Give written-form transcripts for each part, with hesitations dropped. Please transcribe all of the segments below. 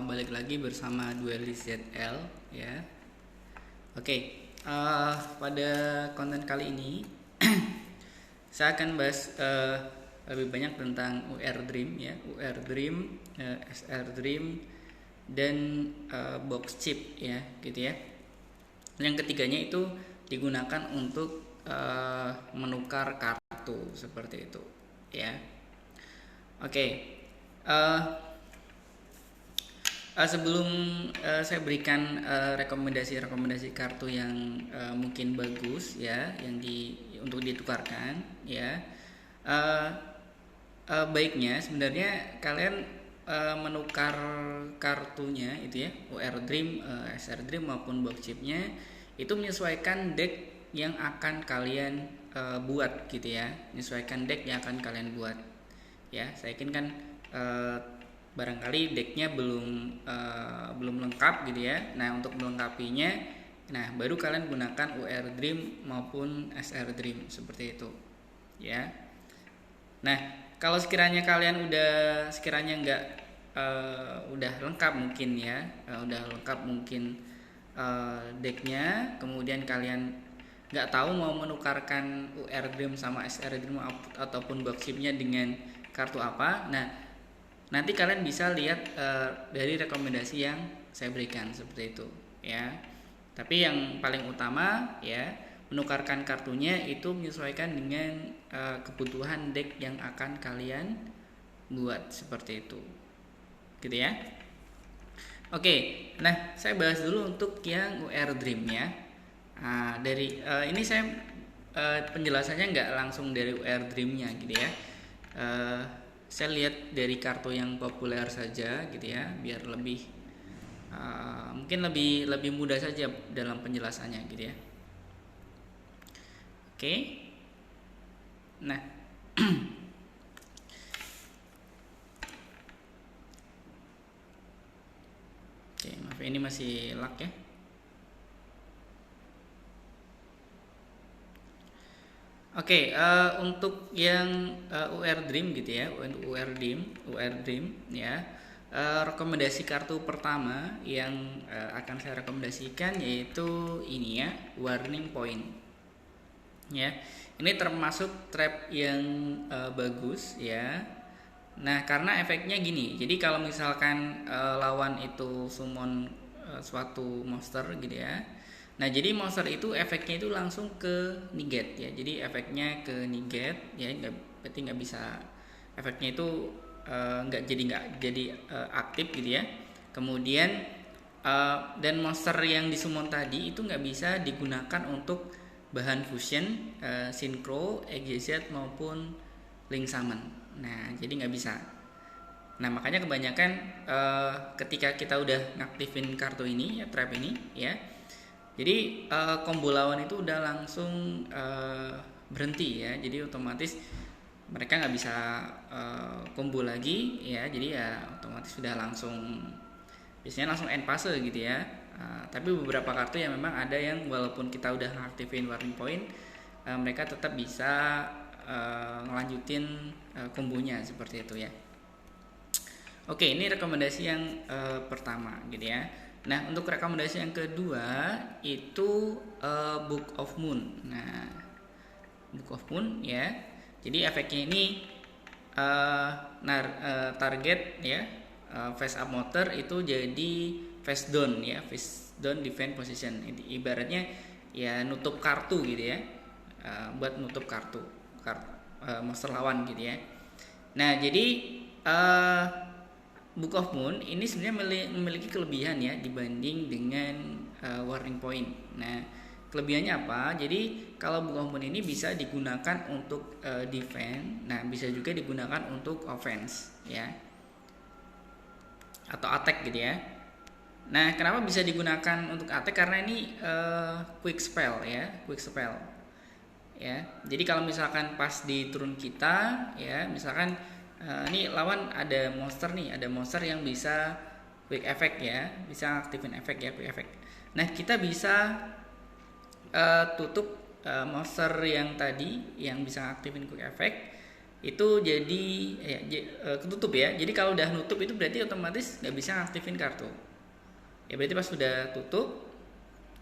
Balik lagi bersama Duelist ZL ya. Oke, pada konten kali ini saya akan bahas lebih banyak tentang UR Dream ya, UR Dream, SR Dream dan box chip ya, gitu ya. Yang ketiganya itu digunakan untuk menukar kartu seperti itu ya. Oke. Sebelum saya berikan rekomendasi kartu yang mungkin bagus ya, untuk ditukarkan ya, baiknya sebenarnya kalian menukar kartunya itu ya, UR Dream, SR Dream maupun box chipnya itu menyesuaikan deck yang akan kalian buat gitu ya, menyesuaikan deck yang akan kalian buat ya. Saya yakin kan barangkali decknya belum lengkap gitu ya. Nah, untuk melengkapinya, nah baru kalian gunakan UR Dream maupun SR Dream seperti itu ya. Nah, kalau sekiranya kalian nggak udah lengkap mungkin ya, decknya, kemudian kalian nggak tahu mau menukarkan UR Dream sama SR Dream ataupun box chipnya dengan kartu apa. Nah, nanti kalian bisa lihat dari rekomendasi yang saya berikan seperti itu ya. Tapi yang paling utama ya, menukarkan kartunya itu menyesuaikan dengan kebutuhan deck yang akan kalian buat seperti itu gitu ya. Oke, nah saya bahas dulu untuk yang UR Dream ya. Dari ini saya penjelasannya nggak langsung dari UR Dreamnya gitu ya. Saya lihat dari kartu yang populer saja gitu ya, biar lebih mungkin lebih mudah saja dalam penjelasannya gitu ya. Oke. Nah, oke, maaf ini masih lag ya. Oke, untuk yang UR Dream gitu ya, UR Dream ya. Rekomendasi kartu pertama yang akan saya rekomendasikan yaitu ini ya, Warning Point. Ya. Ini termasuk trap yang bagus ya. Nah, karena efeknya gini. Jadi kalau misalkan lawan itu summon suatu monster gitu ya. Nah, jadi monster itu efeknya itu langsung ke negate ya. Jadi efeknya ke negate ya, berarti nggak bisa, efeknya itu nggak jadi aktif gitu ya. Kemudian dan monster yang disummon tadi itu nggak bisa digunakan untuk bahan fusion, synchro, execute maupun link summon. Nah, jadi nggak bisa. Nah, makanya kebanyakan ketika kita udah ngaktifin kartu ini ya, trap ini ya, jadi combo lawan itu udah langsung berhenti ya. Jadi otomatis mereka nggak bisa combo lagi ya. Jadi ya otomatis sudah biasanya langsung end fase gitu ya. Tapi beberapa kartu yang memang ada yang walaupun kita udah ngaktifin Warning Point, mereka tetap bisa ngelanjutin kombonya seperti itu ya. Oke, ini rekomendasi yang pertama gitu ya. Nah, untuk rekomendasi yang kedua itu Book of Moon. Nah, Book of Moon ya. Jadi efeknya ini target ya, face up motor itu jadi face down ya, face down defense position. Ibaratnya ya nutup kartu gitu ya, buat nutup kartu monster lawan gitu ya. Nah, jadi Book of Moon ini sebenarnya memiliki kelebihan ya dibanding dengan Warning Point. Nah, kelebihannya apa? Jadi kalau Book of Moon ini bisa digunakan untuk defense, nah bisa juga digunakan untuk offense ya, atau attack gitu ya. Nah, kenapa bisa digunakan untuk attack? Karena ini quick spell ya, ya. Jadi kalau misalkan pas di turun kita ya, misalkan ini lawan ada monster yang bisa quick effect ya, bisa aktifin efek ya, quick effect. Nah, kita bisa tutup monster yang tadi yang bisa aktifin quick effect itu jadi ketutup ya. Jadi kalau udah nutup itu berarti otomatis nggak bisa ngaktifin kartu. Ya berarti pas sudah tutup,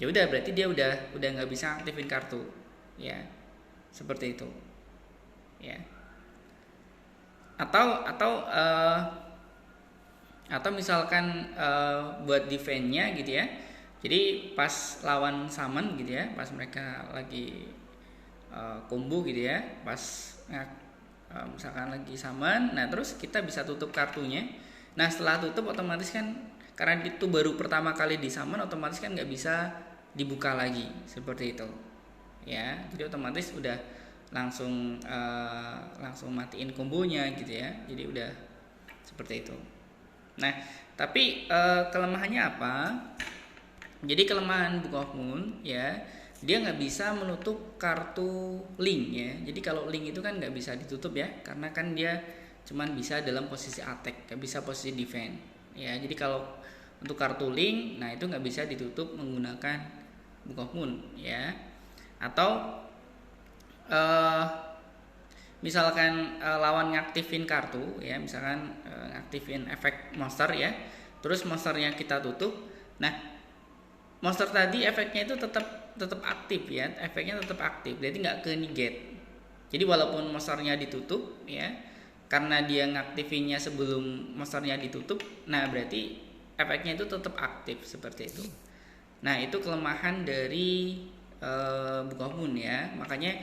ya udah berarti dia udah nggak bisa aktifin kartu, ya seperti itu, ya. Atau misalkan buat defense-nya gitu ya. Jadi pas lawan summon gitu ya, pas mereka lagi combo gitu ya, pas misalkan lagi summon, nah terus kita bisa tutup kartunya. Nah setelah tutup otomatis kan, karena itu baru pertama kali di summon, otomatis kan nggak bisa dibuka lagi seperti itu, ya. Jadi otomatis udah langsung matiin kombonya gitu ya. Jadi udah seperti itu. Nah tapi kelemahannya apa? Jadi kelemahan Book of Moon ya, dia nggak bisa menutup kartu link ya. Jadi kalau link itu kan nggak bisa ditutup ya, karena kan dia cuman bisa dalam posisi attack, nggak bisa posisi defense ya. Jadi kalau untuk kartu link, nah itu nggak bisa ditutup menggunakan Book of Moon ya. Atau misalkan lawan ngaktifin kartu ya, misalkan ngaktifin efek monster ya, terus monsternya kita tutup, nah monster tadi efeknya itu tetap aktif ya, efeknya tetap aktif, berarti nggak ke negate. Jadi walaupun monsternya ditutup ya, karena dia ngaktifinnya sebelum monsternya ditutup, nah berarti efeknya itu tetap aktif seperti itu. Nah itu kelemahan dari Book of Moon ya. Makanya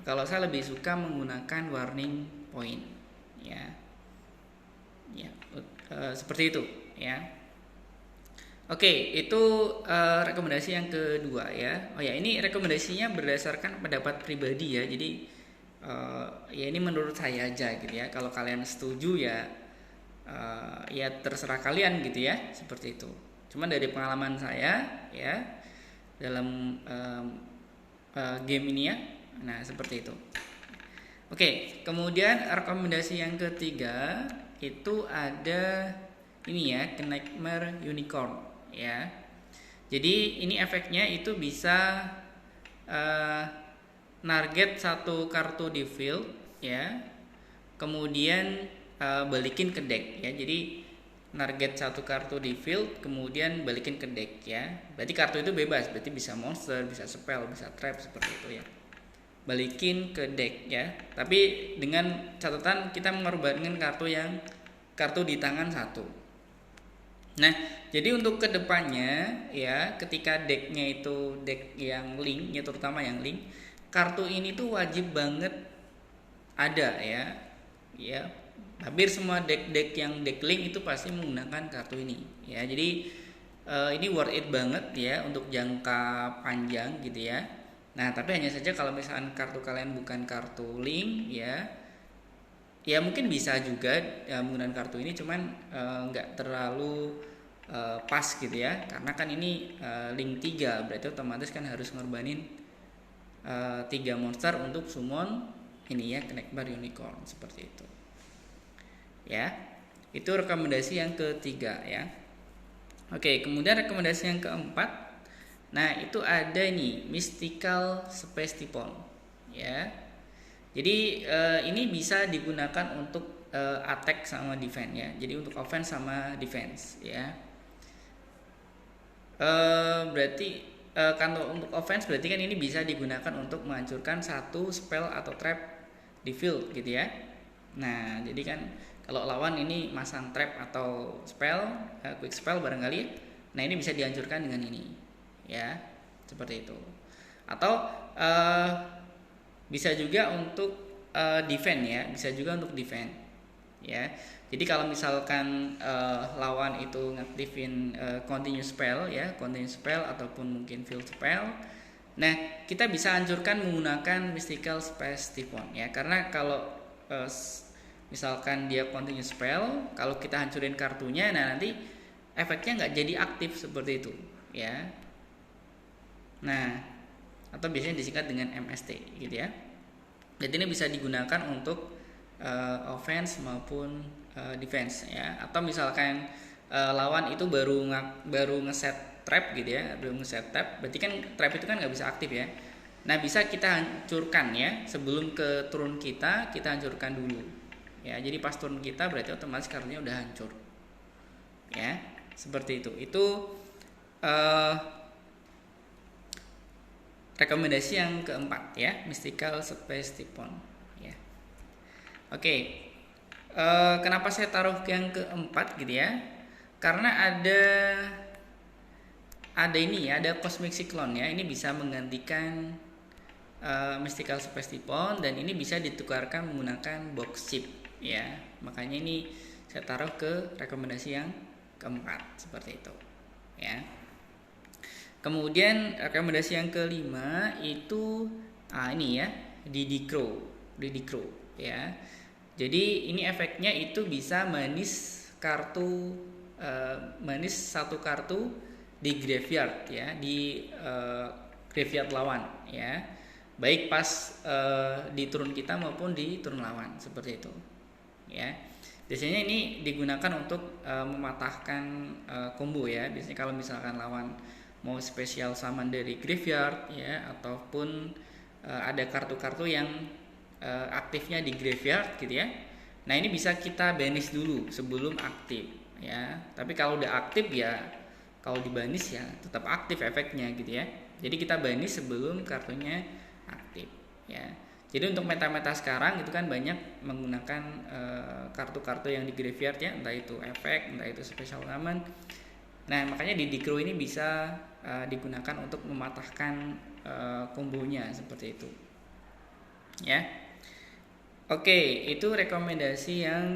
kalau saya lebih suka menggunakan warning point ya, seperti itu ya. Oke, itu rekomendasi yang kedua ya. Oh ya, ini rekomendasinya berdasarkan pendapat pribadi ya. Jadi ya ini menurut saya aja gitu ya. Kalau kalian setuju ya ya terserah kalian gitu ya, seperti itu. Cuman dari pengalaman saya ya dalam game ini ya, nah seperti itu. Oke, kemudian rekomendasi yang ketiga itu ada ini ya, Knightmare Unicorn ya. Jadi ini efeknya itu bisa target satu kartu di field ya, kemudian balikin ke deck ya. Jadi target satu kartu di field kemudian balikin ke deck ya. Berarti kartu itu bebas, berarti bisa monster, bisa spell, bisa trap seperti itu ya. Balikin ke deck ya. Tapi dengan catatan kita mengorbankan kartu di tangan satu. Nah, jadi untuk kedepannya ya, ketika decknya itu deck yang link ya, terutama yang link, kartu ini tuh wajib banget ada ya. Ya, hampir semua deck yang deck link itu pasti menggunakan kartu ini ya. Jadi ini worth it banget ya untuk jangka panjang gitu ya. Nah tapi hanya saja kalau misalkan kartu kalian bukan kartu link ya, ya mungkin bisa juga ya, menggunakan kartu ini, cuman nggak terlalu pas gitu ya, karena kan ini link 3, berarti otomatis kan harus ngorbanin 3 monster untuk summon ini ya, Knightmare Unicorn seperti itu. Ya, itu rekomendasi yang ketiga ya. Oke, kemudian rekomendasi yang keempat, nah itu ada nih Mystical Space Typhon ya. Jadi ini bisa digunakan untuk attack sama defense ya. Jadi untuk offense sama defense ya. Berarti kalau untuk offense berarti kan ini bisa digunakan untuk menghancurkan satu spell atau trap di field gitu ya. Nah, jadi kan kalau lawan ini masang trap atau spell, quick spell barangkali, nah ini bisa dihancurkan dengan ini, ya, seperti itu. Atau bisa juga untuk defense ya, bisa juga untuk defense, ya. Jadi kalau misalkan lawan itu ngaktifin continuous spell ya, continuous spell ataupun mungkin field spell, nah kita bisa hancurkan menggunakan Mystical Space Typhon ya, karena kalau misalkan dia continuous spell, kalau kita hancurin kartunya, nah nanti efeknya nggak jadi aktif seperti itu ya. Nah, atau biasanya disingkat dengan MST gitu ya. Jadi ini bisa digunakan untuk offense maupun defense ya. Atau misalkan lawan itu baru ngeset trap gitu ya, baru ngeset trap, berarti kan trap itu kan nggak bisa aktif ya. Nah, bisa kita hancurkan ya, sebelum ke turun kita hancurkan dulu. Ya, jadi pas turun kita berarti otomatis kartunya udah hancur. Ya, seperti itu. Itu uh, rekomendasi yang keempat ya, Mystical Space Typhon. Ya. Oke. Kenapa saya taruh yang keempat gitu ya? Karena ada ini ya, ada Cosmic Cyclone ya. Ini bisa menggantikan Mystical Space Typhon, dan ini bisa ditukarkan menggunakan box chip ya. Makanya ini saya taruh ke rekomendasi yang keempat seperti itu ya. Kemudian rekomendasi yang kelima itu ini ya, Didicro ya. Jadi ini efeknya itu bisa manis satu kartu di graveyard ya, di graveyard lawan ya. Baik pas di turun kita maupun di turun lawan seperti itu ya. Biasanya ini digunakan untuk mematahkan combo ya. Biasanya kalau misalkan lawan mau spesial summon dari graveyard ya, ataupun ada kartu-kartu yang aktifnya di graveyard gitu ya. Nah, ini bisa kita banish dulu sebelum aktif ya. Tapi kalau udah aktif ya, kalau dibanish ya tetap aktif efeknya gitu ya. Jadi kita banish sebelum kartunya aktif ya. Jadi untuk meta-meta sekarang itu kan banyak menggunakan kartu-kartu yang di graveyard ya, entah itu efek, entah itu special summon. Nah, makanya di Dicro ini bisa digunakan untuk mematahkan kombonya seperti itu ya. Oke, itu rekomendasi yang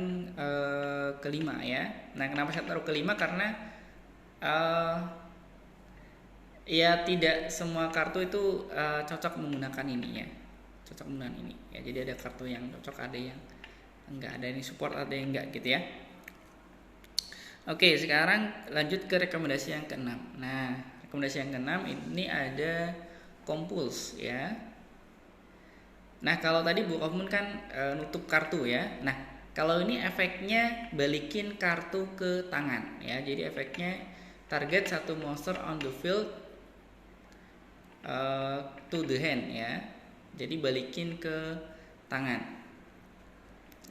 kelima ya. Nah, kenapa saya taruh kelima? Karena ya tidak semua kartu itu cocok menggunakan ini ya, cocok menggunakan ini ya. Jadi ada kartu yang cocok, ada yang enggak, ada yang support, ada yang enggak gitu ya. Oke, sekarang lanjut ke rekomendasi yang keenam. Nah, rekomendasi yang keenam ini ada Compulse ya. Nah, kalau tadi Book of Moon kan nutup kartu ya. Nah, kalau ini efeknya balikin kartu ke tangan ya. Jadi efeknya target satu monster on the field to the hand ya. Jadi balikin ke tangan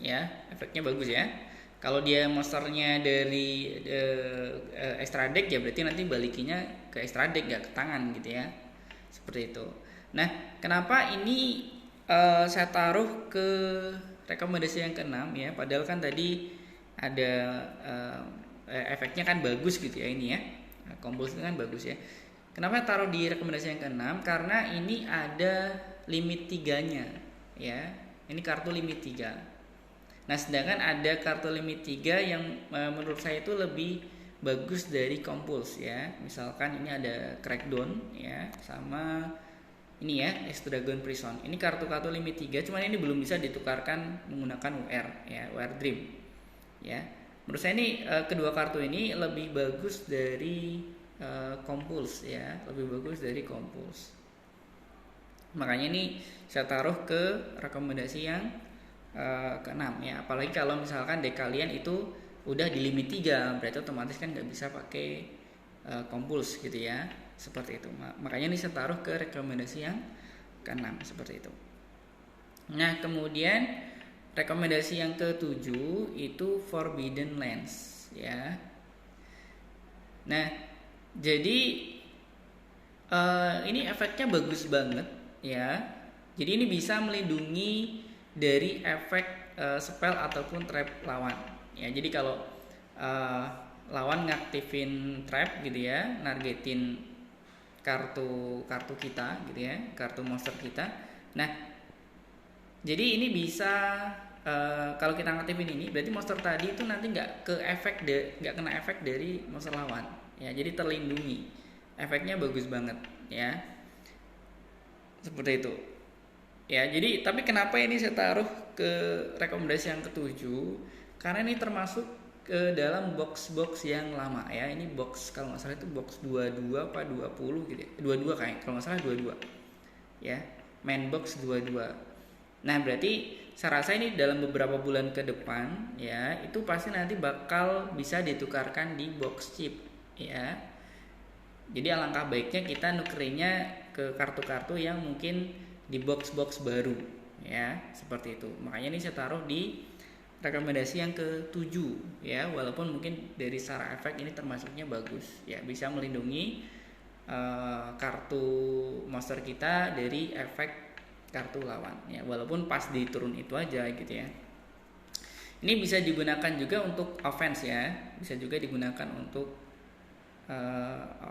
ya. Efeknya bagus ya. Kalau dia monsternya dari extra deck ya berarti nanti balikinya ke extra deck, gak ke tangan gitu ya. Seperti itu. Nah, kenapa ini saya taruh ke rekomendasi yang keenam ya, padahal kan tadi ada efeknya kan bagus gitu ya ini ya. Compulse kan bagus ya. Kenapa taruh di rekomendasi yang keenam? Karena ini ada limit 3-nya ya. Ini kartu limit 3. Nah, sedangkan ada kartu limit 3 yang menurut saya itu lebih bagus dari Compulse ya. Misalkan ini ada Crackdown ya, sama ini ya, X-Dragon Prison. Ini kartu-kartu limit 3, cuman ini belum bisa ditukarkan menggunakan UR ya, UR Dream. Ya. Menurut saya ini kedua kartu ini lebih bagus dari Compulse ya, lebih bagus dari Compulse. Makanya ini saya taruh ke rekomendasi yang ke-6 ya. Apalagi kalau misalkan deck kalian itu udah di limit 3, berarti otomatis kan nggak bisa pakai Compulse gitu ya. Seperti itu. Makanya ini saya taruh ke rekomendasi yang ke-6 seperti itu. Nah, kemudian rekomendasi yang ke-7 itu Forbidden Lands ya. Nah, jadi ini efeknya bagus banget ya. Jadi ini bisa melindungi dari efek spell ataupun trap lawan ya. Jadi kalau lawan ngaktifin trap gitu ya, nargetin kartu kita gitu ya, kartu monster kita. Nah, jadi ini bisa kalau kita ngaktifin ini berarti monster tadi itu nanti nggak kena efek dari monster lawan ya. Jadi terlindungi, efeknya bagus banget ya, seperti itu. Ya, jadi tapi kenapa ini saya taruh ke rekomendasi yang ke-7? Karena ini termasuk ke dalam box-box yang lama ya. Ini box kalau nggak salah itu box 22 apa 20 gitu ya. 22 kayak kalau nggak salah 22. Ya, main box 22. Nah, berarti saya rasa ini dalam beberapa bulan ke depan ya, itu pasti nanti bakal bisa ditukarkan di box chip ya. Jadi alangkah baiknya kita nukerinnya ke kartu-kartu yang mungkin di box-box baru ya, seperti itu. Makanya ini saya taruh di rekomendasi yang ke-7 ya, walaupun mungkin dari secara efek ini termasuknya bagus ya, bisa melindungi kartu monster kita dari efek kartu lawan ya, walaupun pas di turun itu aja gitu ya. Ini bisa digunakan juga untuk offense ya, bisa juga digunakan untuk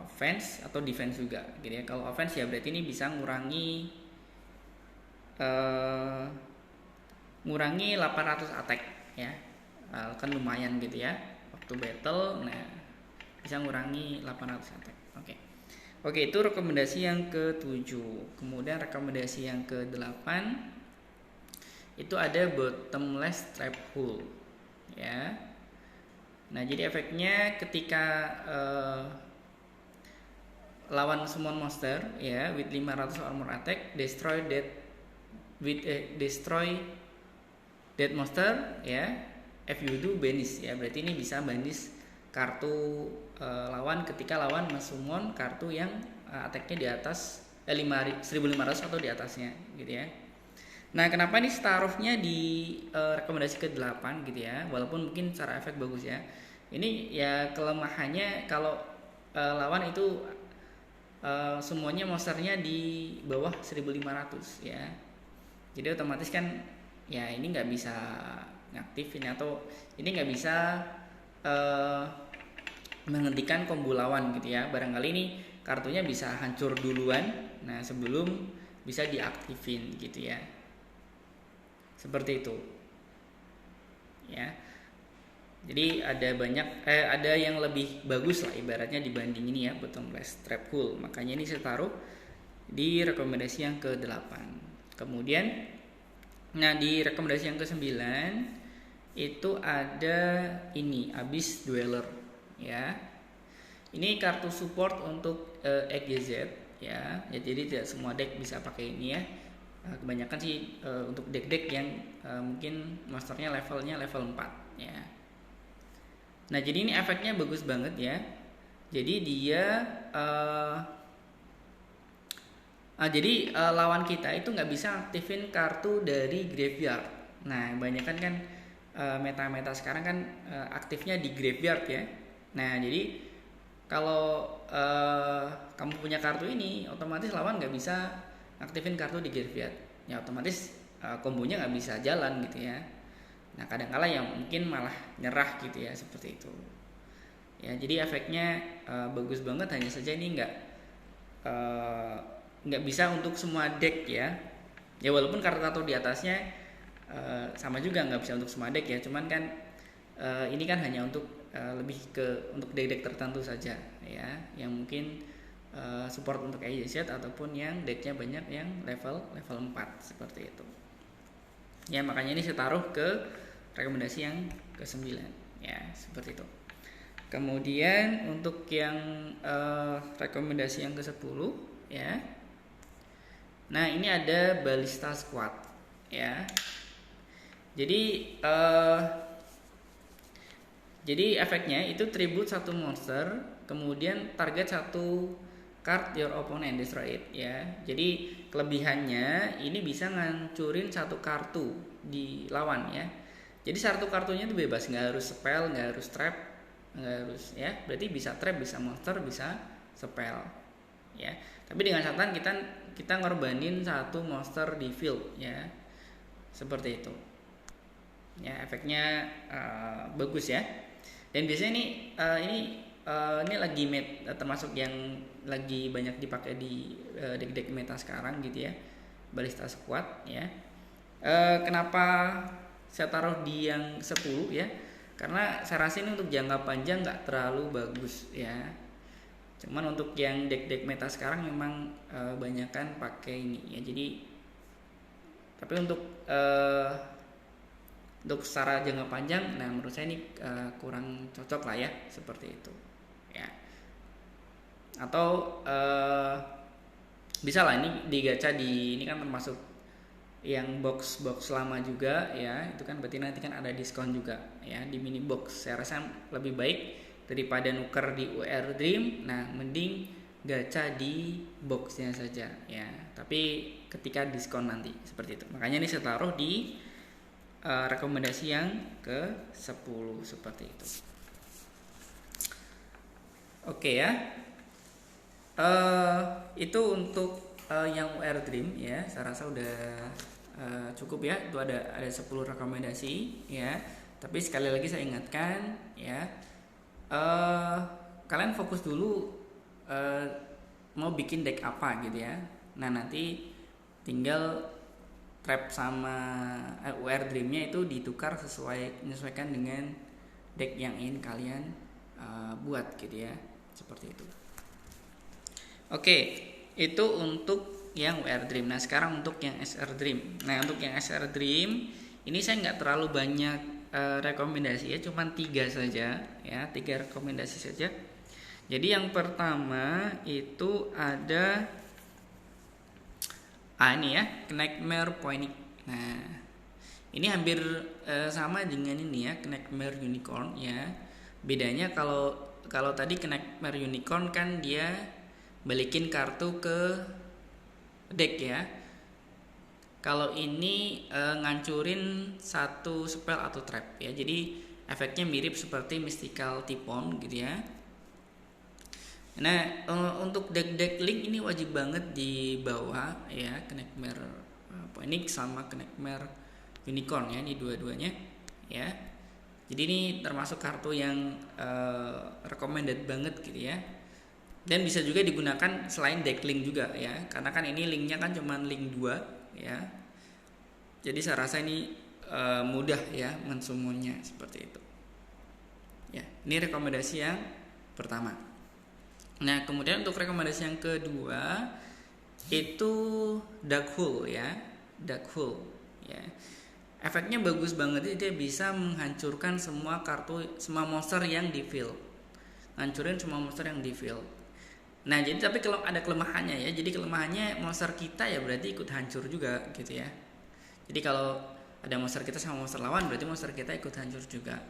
offense atau defense juga gitu ya. Kalau offense ya berarti ini bisa ngurangi 800 attack ya, kan lumayan gitu ya waktu battle. Nah, bisa ngurangi 800 attack. Oke, itu rekomendasi yang ke-7. Kemudian rekomendasi yang ke-8 itu ada bottomless trap hole ya. Nah, jadi efeknya ketika lawan summon monster ya with 500 armor attack, destroy that monster ya. If you do banish ya, berarti ini bisa banish kartu lawan ketika lawan mensummon kartu yang attack-nya di atas 1500 atau di atasnya gitu ya. Nah, kenapa ini taruhnya di rekomendasi ke-8 gitu ya, walaupun mungkin secara efek bagus ya. Ini ya kelemahannya kalau lawan itu semuanya monsternya di bawah 1500 ya. Jadi otomatis kan ya ini nggak bisa ngaktifin atau ini nggak bisa menghentikan combo lawan gitu ya. Barangkali ini kartunya bisa hancur duluan, nah sebelum bisa diaktifin gitu ya. Seperti itu ya. Jadi ada yang lebih bagus lah ibaratnya dibanding ini ya, bottomless trap hole. Makanya ini saya taruh di rekomendasi yang ke-8. Kemudian nah di rekomendasi yang ke-9 itu ada ini Abyss Dweller ya. Ini kartu support untuk EGZ ya. Jadi tidak semua deck bisa pakai ini ya. Kebanyakan sih untuk deck-deck yang mungkin monsternya levelnya level 4 ya. Nah, jadi ini efeknya bagus banget ya. Jadi dia lawan kita itu nggak bisa aktifin kartu dari graveyard. Nah, kebanyakan kan meta-meta sekarang kan aktifnya di graveyard ya. Nah, jadi kalau kamu punya kartu ini, otomatis lawan nggak bisa aktifin kartu di graveyard ya, otomatis kombonya nggak bisa jalan gitu ya. Nah, kadang-kala yang mungkin malah nyerah gitu ya, seperti itu ya. Jadi efeknya bagus banget, hanya saja ini nggak bisa untuk semua deck ya. Ya walaupun kartu-kartu di atasnya sama juga nggak bisa untuk semua deck ya, cuman kan ini kan hanya untuk lebih ke untuk deck-deck tertentu saja ya, yang mungkin support untuk EGZ ataupun yang decknya banyak yang level 4 seperti itu ya. Makanya ini saya taruh ke rekomendasi yang ke-9 ya, seperti itu. Kemudian untuk yang rekomendasi yang ke-10 ya. Nah, ini ada Ballista Squad ya. Jadi efeknya itu tribute satu monster, kemudian target satu card your opponent, destroy it ya. Jadi kelebihannya ini bisa ngancurin satu kartu di lawan ya. Jadi satu kartunya itu bebas, nggak harus spell, nggak harus trap, nggak harus ya. Berarti bisa trap, bisa monster, bisa spell ya. Tapi dengan catatan kita ngorbanin satu monster di field ya, seperti itu ya. Efeknya bagus ya. Dan biasanya ini lagi termasuk yang lagi banyak dipakai di deck-deck meta sekarang gitu ya, Ballista Squad ya. Kenapa saya taruh di yang 10 ya? Karena saya rasa ini untuk jangka panjang nggak terlalu bagus ya. Cuman untuk yang deck-deck meta sekarang memang banyakan pakai ini ya. Jadi tapi untuk secara jangka panjang, nah menurut saya ini kurang cocok lah ya, seperti itu ya. Atau bisa lah ini digacha ini kan termasuk yang box lama juga ya. Itu kan berarti nanti kan ada diskon juga ya di mini box. Saya rasa lebih baik daripada nuker di UR Dream. Nah, mending gacha di boxnya saja ya, tapi ketika diskon nanti seperti itu. Makanya ini saya taruh di rekomendasi yang ke 10 seperti itu. Oke ya. Itu untuk yang UR Dream ya, saya rasa udah cukup ya. Itu ada 10 rekomendasi ya. Tapi sekali lagi saya ingatkan ya, kalian fokus dulu mau bikin deck apa gitu ya. Nah nanti tinggal trap sama UR Dreamnya itu ditukar menyesuaikan dengan deck yang ingin kalian buat gitu ya, seperti itu. Oke, itu untuk yang UR Dream. Nah sekarang untuk yang SR Dream. Nah untuk yang SR Dream ini saya nggak terlalu banyak rekomendasi ya, cuma 3 saja ya, 3 rekomendasi saja. Jadi yang pertama itu ada ini ya, Knightmare Phoenix. Nah ini hampir sama dengan ini ya, Knightmare Unicorn ya. Bedanya kalau tadi Knightmare Unicorn kan dia balikin kartu ke deck ya. Kalau ini ngancurin satu spell atau trap ya. Jadi efeknya mirip seperti Mystical Tipon gitu ya. Nah untuk deck Link ini wajib banget dibawa ya, Knightmare Phoenix sama Knightmare Unicorn ya, ini dua-duanya ya. Jadi ini termasuk kartu yang recommended banget gitu ya. Dan bisa juga digunakan selain deck Link juga ya, karena kan ini linknya kan cuma Link 2 ya. Jadi saya rasa ini mudah ya mensummonnya seperti itu. Ya, ini rekomendasi yang pertama. Nah, kemudian untuk rekomendasi yang kedua itu Dark Hole ya. Dark Hole ya. Efeknya bagus banget, dia bisa menghancurkan semua monster yang di field. Ngancurin semua monster yang di field. Nah, jadi tapi kalau ada kelemahannya ya. Jadi kelemahannya monster kita ya berarti ikut hancur juga gitu ya. Jadi kalau ada monster kita sama monster lawan berarti monster kita ikut hancur juga.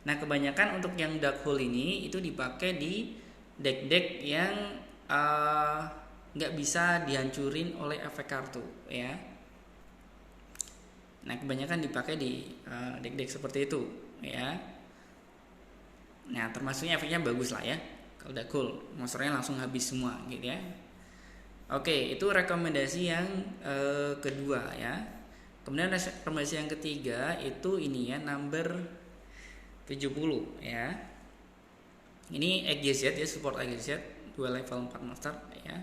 Nah, kebanyakan untuk yang Dark Hole ini itu dipakai di deck-deck yang nggak bisa dihancurin oleh efek kartu ya. Nah kebanyakan dipakai di deck-deck seperti itu ya. Nah termasuknya efeknya bagus lah ya. Kalau udah cool, monsternya langsung habis semua gitu ya. Oke, itu rekomendasi yang kedua ya. Kemudian rekomendasi yang ketiga itu ini ya, number 70 ya. Ini XYZ ya, support XYZ 2 level 4 monster ya.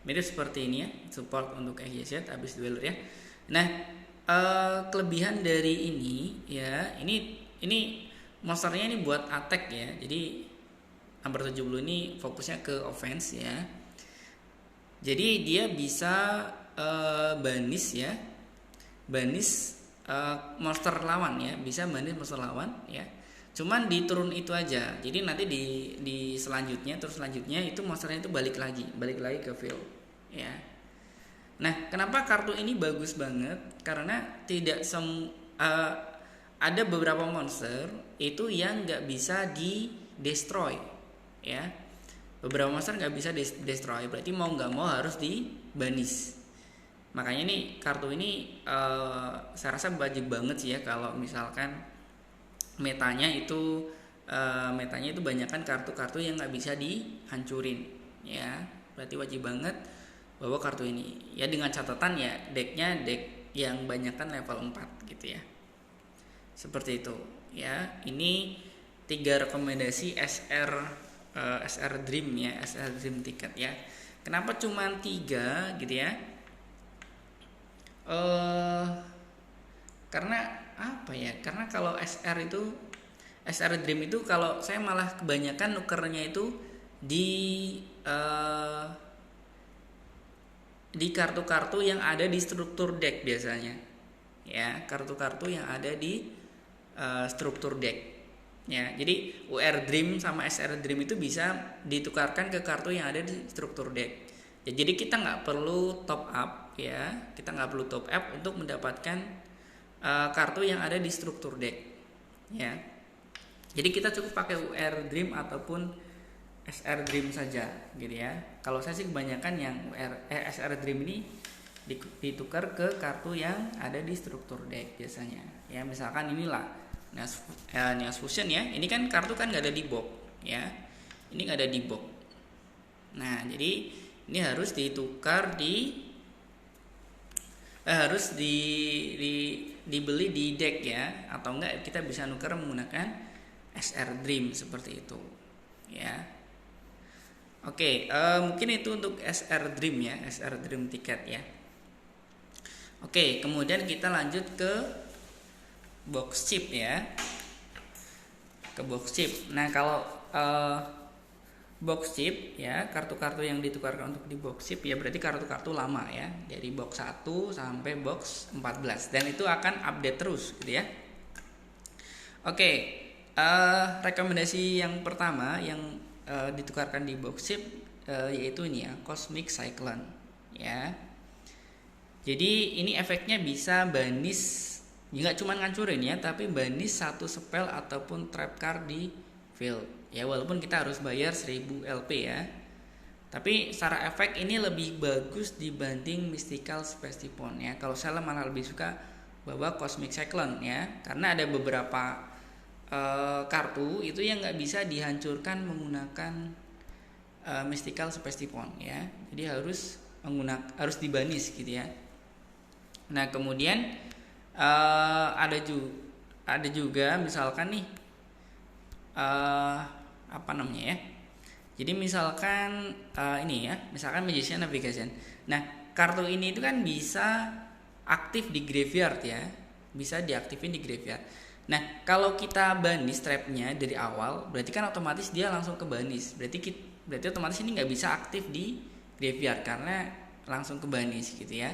Mirip seperti ini ya, support untuk XYZ habis dueler ya. Nah, kelebihan dari ini ya, ini monsternya ini buat attack ya. Jadi number 70 ini fokusnya ke offense ya. Jadi dia bisa banis ya. Banis monster lawan ya, bisa banis monster lawan ya. Cuman di turun itu aja. Jadi nanti di selanjutnya itu monsternya itu balik lagi ke field ya. Nah, kenapa kartu ini bagus banget? Karena tidak ada beberapa monster itu yang nggak bisa di destroy ya. Beberapa monster nggak bisa destroy, berarti mau nggak mau harus di banis. Makanya nih kartu ini saya rasa wajib banget sih ya kalau misalkan metanya itu banyakkan kartu-kartu yang nggak bisa dihancurin ya. Berarti wajib banget bawa kartu ini ya, dengan catatan ya decknya deck yang banyakkan level 4 gitu ya, seperti itu ya. Ini 3 rekomendasi SR Dream ya, SR Dream tiket ya. Kenapa cuma 3 gitu ya? Karena apa ya? Karena kalau SR Dream itu kalau saya malah kebanyakan nukernya itu di kartu-kartu yang ada di struktur deck biasanya ya, kartu-kartu yang ada di struktur deck ya. Jadi UR Dream sama SR Dream itu bisa ditukarkan ke kartu yang ada di struktur deck ya. Jadi kita nggak perlu top up ya, untuk mendapatkan kartu yang ada di struktur deck ya. Jadi kita cukup pakai UR Dream ataupun SR Dream saja gitu ya. Kalau saya sih kebanyakan yang SR Dream ini ditukar ke kartu yang ada di struktur deck biasanya. Ya misalkan inilah Neos Fusion ya. Ini kan kartu kan nggak ada di box ya. Ini nggak ada di box. Nah jadi ini harus ditukar harus dibeli di deck ya, atau enggak kita bisa nuker menggunakan SR Dream seperti itu ya. Oke, mungkin itu untuk SR Dream ya, SR Dream tiket ya. Oke, kemudian kita lanjut ke box chip ya, ke box chip. Nah kalau box chip ya, kartu-kartu yang ditukarkan untuk di box chip ya berarti kartu-kartu lama ya, dari box 1 sampai box 14, dan itu akan update terus gitu ya. Oke, rekomendasi yang pertama yang ditukarkan di box chip yaitu ini ya, Cosmic Cyclone ya. Jadi ini efeknya bisa banis, nggak cuma ngancurin ya, tapi banis satu spell ataupun trap card di field ya, walaupun kita harus bayar 1000 LP ya. Tapi secara efek ini lebih bagus dibanding Mystical Spacetipon ya. Kalau saya malah lebih suka bawa Cosmic Cyclone ya, karena ada beberapa kartu itu yang nggak bisa dihancurkan menggunakan Mystical Spacetipon ya. Jadi harus dibanis gitu ya. Nah kemudian ada juga misalkan nih apa namanya ya. Jadi misalkan ini ya, misalkan Magician Navigation. Nah kartu ini itu kan bisa aktif di graveyard ya, bisa diaktifin di graveyard. Nah kalau kita banis trapnya dari awal, berarti kan otomatis dia langsung ke banis. Berarti otomatis ini nggak bisa aktif di graveyard karena langsung ke banis gitu ya.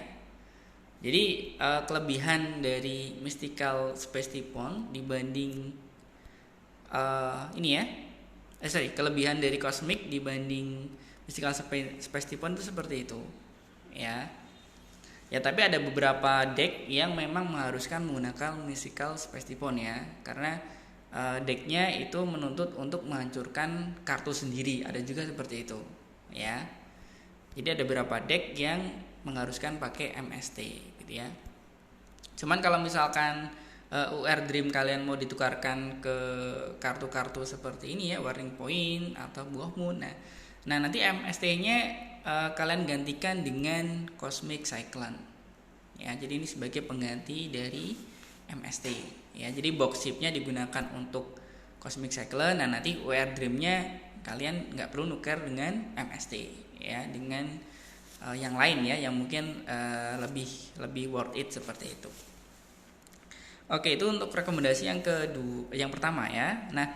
Jadi kelebihan dari Mystical Spacetipon dibanding kelebihan dari Cosmic dibanding Mystical Spacetipon itu seperti itu ya. Ya tapi ada beberapa deck yang memang mengharuskan menggunakan Mystical Spacetipon ya, karena decknya itu menuntut untuk menghancurkan kartu sendiri, ada juga seperti itu ya. Jadi ada beberapa deck yang mengharuskan pakai MST gitu ya. Cuman kalau misalkan UR Dream kalian mau ditukarkan ke kartu-kartu seperti ini ya, Warning Point atau Buah Moon, nah nanti MST-nya kalian gantikan dengan Cosmic Cyclone ya. Jadi ini sebagai pengganti dari MST ya. Jadi box chipnya digunakan untuk Cosmic Cyclone. Nah nanti UR Dream-nya kalian nggak perlu nuker dengan MST ya, dengan yang lain ya, yang mungkin lebih worth it seperti itu. Oke, itu untuk rekomendasi yang pertama ya. Nah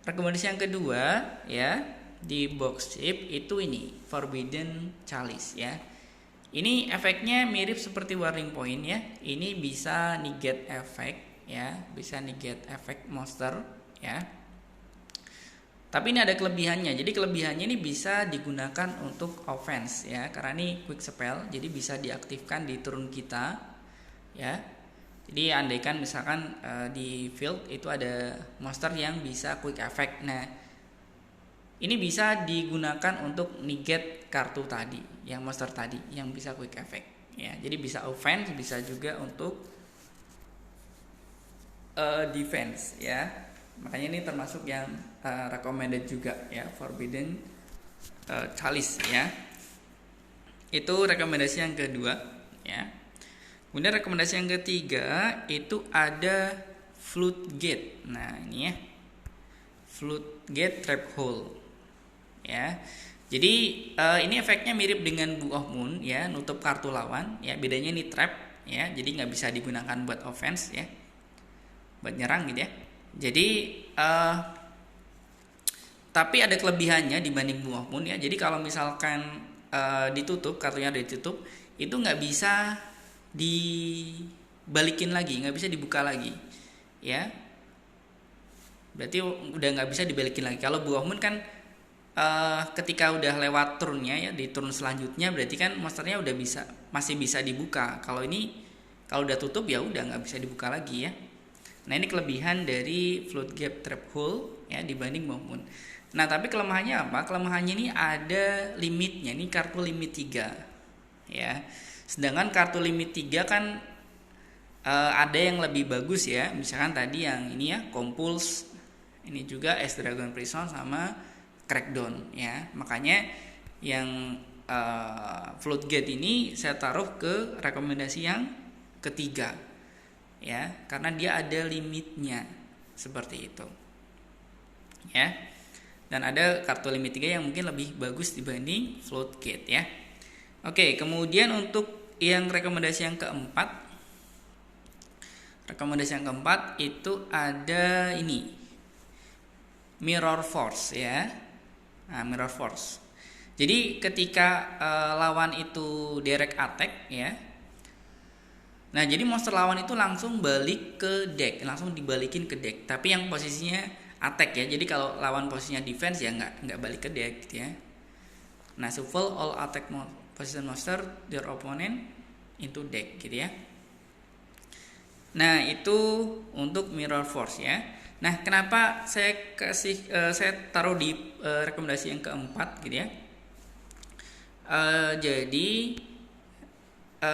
rekomendasi yang kedua ya, di box chip itu ini Forbidden Chalice ya. Ini efeknya mirip seperti Warning Point ya. Ini bisa negate efek ya, bisa negate efek monster ya. Tapi ini ada kelebihannya. Jadi kelebihannya ini bisa digunakan untuk offense ya, karena ini quick spell, jadi bisa diaktifkan di turun kita ya. Jadi andaikan misalkan di field itu ada monster yang bisa quick effect. Nah ini bisa digunakan untuk negate kartu tadi, yang monster tadi yang bisa quick effect ya. Jadi bisa offense, bisa juga untuk defense ya. Makanya ini termasuk yang recommended juga ya, Forbidden Chalice ya. Itu rekomendasi yang kedua ya. Kemudian rekomendasi yang ketiga itu ada Floodgate. Nah ini ya, Floodgate Trap Hole ya. Jadi ini efeknya mirip dengan Book of Moon ya, nutup kartu lawan ya. Bedanya ini trap ya, jadi nggak bisa digunakan buat offense ya, buat nyerang gitu ya. Jadi tapi ada kelebihannya dibanding Book of Moon ya. Jadi kalau misalkan ditutup, kartunya ditutup, itu nggak bisa dibalikin lagi, nggak bisa dibuka lagi ya. Berarti udah nggak bisa dibalikin lagi. Kalau Book of Moon kan ketika udah lewat turnnya ya, di turn selanjutnya berarti kan monsternya udah masih bisa dibuka. Kalau udah tutup ya udah nggak bisa dibuka lagi ya. Nah ini kelebihan dari Floodgate Trap Hole ya dibanding Book of Moon. Nah, tapi kelemahannya apa? Kelemahannya ini ada limitnya. Ini kartu limit 3. Ya. Sedangkan kartu limit 3 kan ada yang lebih bagus ya. Misalkan tadi yang ini ya, Compulse. Ini juga S-Dragon Prison sama Crackdown ya. Makanya yang Floodgate ini saya taruh ke rekomendasi yang ketiga. Ya, karena dia ada limitnya. Seperti itu. Ya. Dan ada kartu limit 3 yang mungkin lebih bagus dibanding Floodgate ya. Oke, kemudian untuk yang rekomendasi yang keempat. Rekomendasi yang keempat itu ada ini. Mirror Force ya. Nah, Mirror Force. Jadi ketika lawan itu direct attack ya. Nah, jadi monster lawan itu langsung balik ke deck, langsung dibalikin ke deck. Tapi yang posisinya attack ya, jadi kalau lawan posisinya defense ya nggak balik ke deck gitu ya. Nah, shuffle all attack position monster their opponent into deck gitu ya. Nah, itu untuk Mirror Force ya. Nah, kenapa saya saya taruh di rekomendasi yang keempat gitu ya.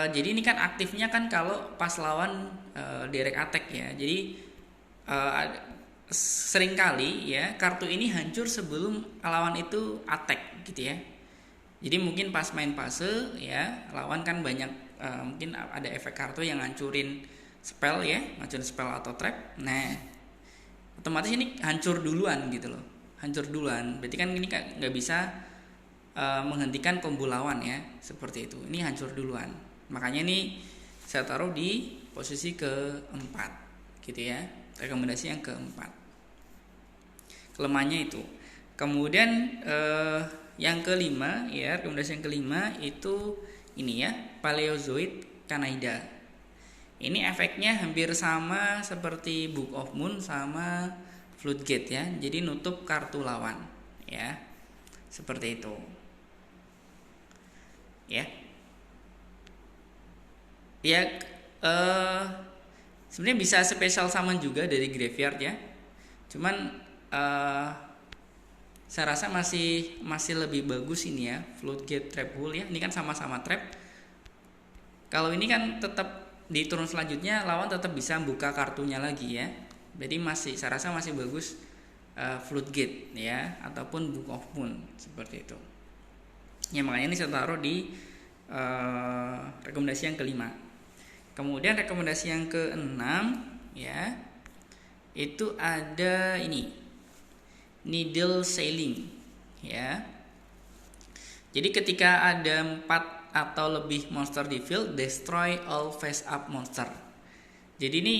Jadi ini kan aktifnya kan kalau pas lawan direct attack ya. Jadi seringkali ya kartu ini hancur sebelum lawan itu attack gitu ya. Jadi mungkin pas main fase ya lawan kan banyak mungkin ada efek kartu yang ngancurin spell ya, ngancurin spell atau trap. Nah, otomatis ini hancur duluan gitu loh. Hancur duluan. Berarti kan ini nggak bisa menghentikan combo lawan ya, seperti itu. Ini hancur duluan. Makanya ini saya taruh di posisi keempat gitu ya. Rekomendasi yang keempat. Kelemahannya itu. Kemudian yang kelima ya, rekomendasi yang kelima itu ini ya, Paleozoic Kanaida. Ini efeknya hampir sama seperti Book of Moon sama Floodgate ya. Jadi nutup kartu lawan ya. Seperti itu. Ya. Ya sebenarnya bisa spesial summon juga dari graveyard ya. Cuman saya rasa masih lebih bagus ini ya, Floodgate Trap Hole ya. Ini kan sama-sama trap. Kalau ini kan tetap di turun selanjutnya lawan tetap bisa buka kartunya lagi ya. Jadi saya rasa masih bagus Floodgate ya ataupun Book of Moon seperti itu. Ya makanya ini saya taruh di rekomendasi yang kelima. Kemudian rekomendasi yang keenam ya, itu ada ini Needle Sailing ya. Jadi ketika ada 4 atau lebih monster di field, destroy all face up monster. Jadi ini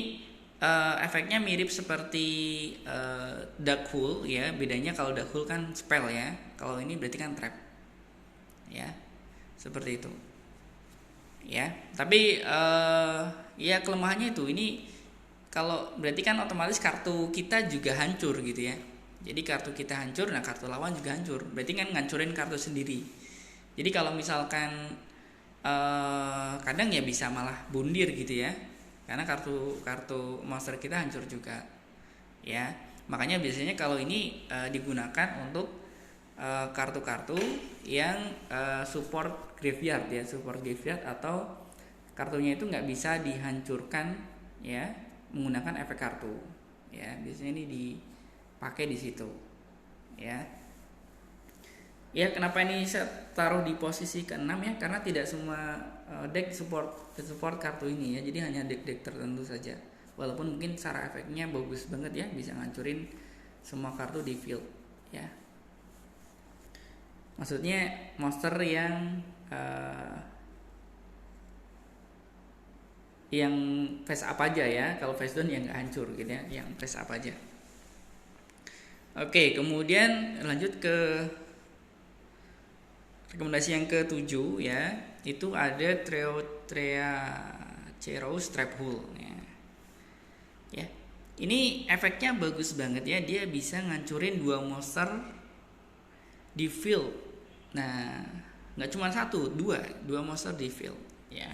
efeknya mirip seperti Dark Hole ya. Bedanya kalau Dark Hole kan spell ya, kalau ini berarti kan trap ya, seperti itu ya. Tapi ya kelemahannya itu ini, kalau berarti kan otomatis kartu kita juga hancur gitu ya. Jadi kartu kita hancur, nah kartu lawan juga hancur. Berarti kan ngancurin kartu sendiri. Jadi kalau misalkan kadang ya bisa malah bundir gitu ya. Karena kartu monster kita hancur juga. Ya. Makanya biasanya kalau ini digunakan untuk kartu-kartu yang support graveyard ya, support graveyard atau kartunya itu nggak bisa dihancurkan ya menggunakan efek kartu. Ya, biasanya ini dipakai di situ ya. Ya, kenapa ini saya taruh di posisi ke-6 ya, karena tidak semua deck support kartu ini ya. Jadi hanya deck-deck tertentu saja. Walaupun mungkin secara efeknya bagus banget ya, bisa ngancurin semua kartu di field ya. Maksudnya monster yang face up aja ya. Kalau face down ya nggak hancur gitu ya, yang face up aja. Oke, kemudian lanjut ke rekomendasi yang ke-7 ya. Itu ada Treacherous Trap Hole ya. Ya. Ini efeknya bagus banget ya. Dia bisa ngancurin 2 monster di field. Nah, nggak cuma 1, 2 monster di field ya.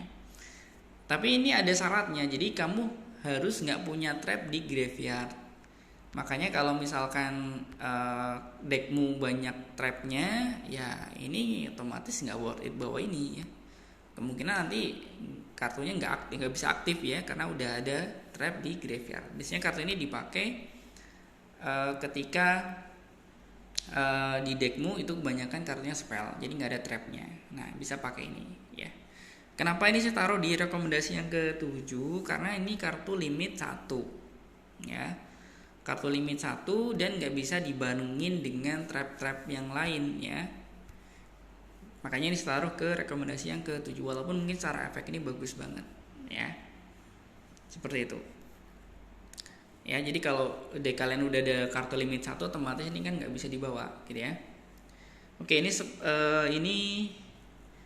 Tapi ini ada syaratnya. Jadi kamu harus nggak punya trap di graveyard. Makanya kalau misalkan deckmu banyak trapnya, ya ini otomatis nggak worth it bawa ini ya. Kemungkinan nanti kartunya nggak bisa aktif ya, karena udah ada trap di graveyard. Biasanya kartu ini dipakai ketika di deckmu itu kebanyakan kartunya spell, jadi nggak ada trapnya. Nah, bisa pakai ini ya. Kenapa ini saya taruh di rekomendasi yang ke-7? Karena ini kartu limit 1 ya. Kartu limit 1 dan nggak bisa dibandingin dengan trap-trap yang lain ya. Makanya ini saya taruh ke rekomendasi yang ke-7, walaupun mungkin secara efek ini bagus banget ya. Seperti itu. Ya, jadi kalau deck kalian udah ada kartu limit 1, otomatis ini kan nggak bisa dibawa gitu ya. Oke, ini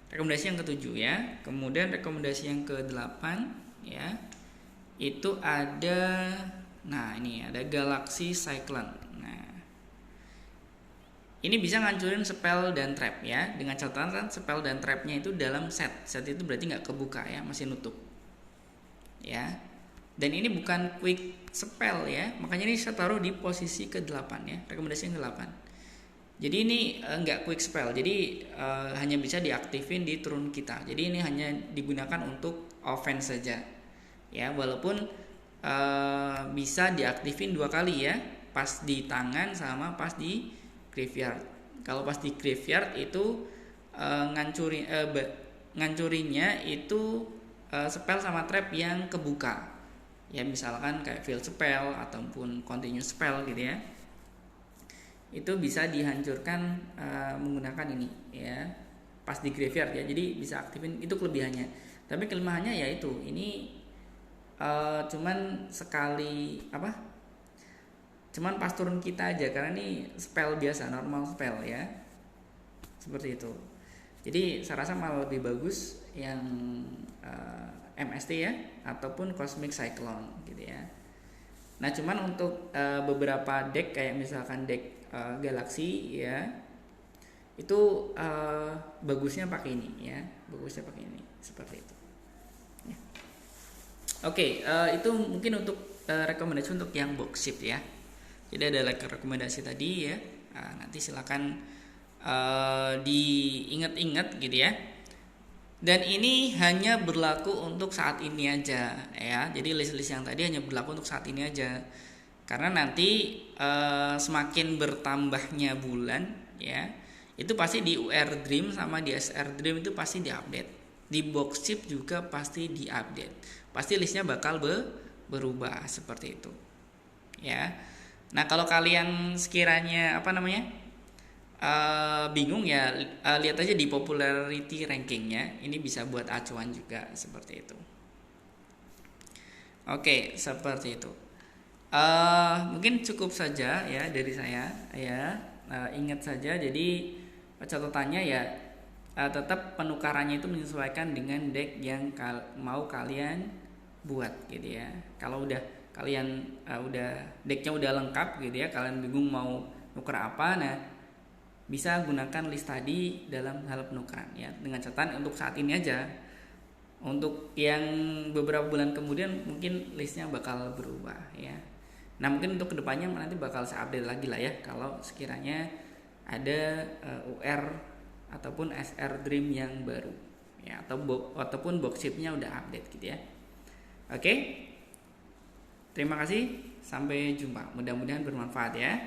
rekomendasi yang ke-7 ya. Kemudian rekomendasi yang ke-8 ya. Itu ada, nah ini ada Galaxy Cyclone. Nah, ini bisa ngancurin spell dan trap ya. Dengan catatan spell dan trapnya itu dalam set. Set itu berarti nggak kebuka ya, masih nutup. Ya. Dan ini bukan quick spell ya. Makanya ini saya taruh di posisi ke-8 ya, rekomendasi yang ke-8. Jadi ini nggak quick spell. Jadi hanya bisa diaktifin di turun kita. Jadi ini hanya digunakan untuk offense saja. Ya, walaupun bisa diaktifin 2 kali ya, pas di tangan sama pas di graveyard. Kalau pas di graveyard itu ngancurinya itu spell sama trap yang kebuka. Ya, misalkan kayak field spell ataupun continuous spell gitu ya. Itu bisa dihancurkan menggunakan ini ya, pas di graveyard ya. Jadi bisa aktifin, itu kelebihannya. Tapi kelemahannya ya itu, ini cuman sekali cuman pas turun kita aja, karena ini spell biasa, normal spell ya, seperti itu. Jadi saya rasa malah lebih bagus yang MST ya, ataupun Cosmic Cyclone gitu ya. Nah, cuman untuk beberapa deck kayak misalkan deck Galaxy ya, itu bagusnya pakai ini ya, seperti itu. Ya. Oke, itu mungkin untuk rekomendasi untuk yang box ship ya. Jadi ada rekomendasi tadi ya. Nanti silakan diingat-ingat gitu ya. Dan ini hanya berlaku untuk saat ini aja ya. Jadi list-list yang tadi hanya berlaku untuk saat ini aja. Karena nanti semakin bertambahnya bulan ya, itu pasti di UR Dream sama di SR Dream itu pasti diupdate. Di box chip juga pasti diupdate. Pasti listnya bakal berubah seperti itu. Ya. Nah, kalau kalian sekiranya bingung ya, lihat aja di popularity rankingnya. Ini bisa buat acuan juga seperti itu. Oke, seperti itu. Mungkin cukup saja ya dari saya ya. Ingat saja, jadi catatannya ya, tetap penukarannya itu menyesuaikan dengan deck yang mau kalian buat gitu ya. Kalau udah kalian decknya udah lengkap gitu ya, kalian bingung mau nuker apa, nah bisa gunakan list tadi dalam hal penukaran ya, dengan catatan untuk saat ini aja. Untuk yang beberapa bulan kemudian mungkin listnya bakal berubah ya. Nah, mungkin untuk kedepannya nanti bakal saya update lagi lah ya, kalau sekiranya ada UR ataupun SR Dream yang baru ya, ataupun box chipnya udah update gitu ya. Oke, terima kasih, sampai jumpa, mudah-mudahan bermanfaat ya.